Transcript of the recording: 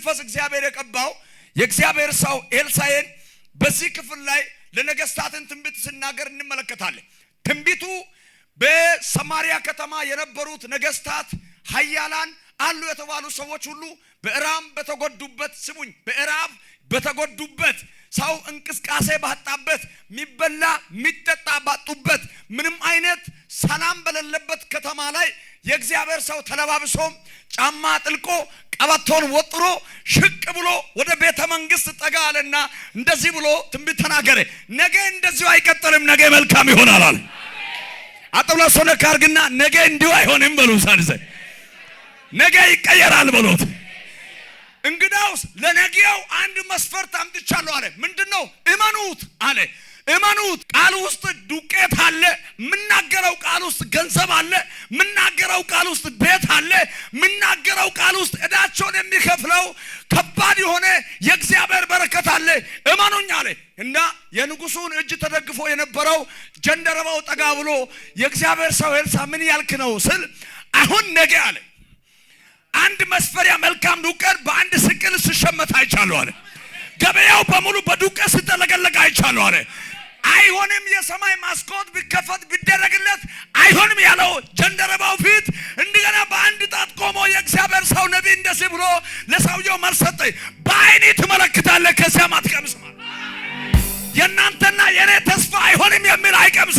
መንፈስ እግዚአብሔር የቀባው የእግዚአብሔር ሰው ኤልሳዕን በዚህ ክፍል ላይ ለነገስታትን ትንቢት ሲናገር እንመለከታለን። ትንቢቱ በሰማሪያ ከተማ የነበሩት ነገስታት ኃያላን አሉ የተባሉ ሰዎች ሁሉ በእራብ በተጎዱበት ስሙኝ በእራብ በተጎዱበት ሰው እንቅስቃሴ ባጣበት ሚበላ ሚጠጣ ባጡበት ምንም አይነት ሰላም በሌለበት ከተማ ላይ የእግዚአብሔር ሰው ተለባብሶ ጫማ ጥልቆ ቀበቶን ወጥሮ ሽቅ ብሎ ወደ ቤተ መንግስት ጠጋ አለና እንደዚህ ብሎ ትንቢት ተናገረ። ነገ እንደዚሁ አይቀጥልም፣ ነገ መልካም ይሆናል አለ። አጥብላ ሶነ ካርግና ነገ እንዲሁ አይሆንም በሉ ሳንዘ ነገ ይቀየራል በሉት። እንግዳውስ ለነገው አንድ መስፈርት አምጥቻለሁ አለ። ምንድነው? እመኑት አለ። እመኑት። ቃል ውስጥ ዱቄት አለ፣ ምናገረው ቃል ውስጥ ገንዘብ አለ፣ ምናገረው ቃል ውስጥ ቤት አለ፣ ምናገረው ቃል ውስጥ እዳቸውን የሚከፍለው ከባድ የሆነ የእግዚአብሔር በረከት አለ። እመኑኝ አለ እና የንጉሱን እጅ ተደግፎ የነበረው ጀንደረባው ጠጋ ብሎ የእግዚአብሔር ሰው ኤልሳዕ ምን ያልክ ነው ስል አሁን ነገ አለ አንድ መስፈሪያ መልካም ዱቄት በአንድ ስቅል ሲሸመት አይቻለሁ አለ። ገበያው በሙሉ በዱቄት ሲጠለቀለቅ አይቻለሁ አለ። አይሆንም የሰማይ ማስኮት ቢከፈት ቢደረግለት አይሆንም ያለው ጀንደረባው ፊት እንደገና በአንድ ጣት ቆሞ የእግዚአብሔር ሰው ነብይ እንደዚህ ብሎ ለሰውየው መልስ ሰጠ። በአይኔ ትመለከታለህ ከዚያም አትቀምስም። የእናንተና የኔ ተስፋ አይሆንም የሚል አይቀምስ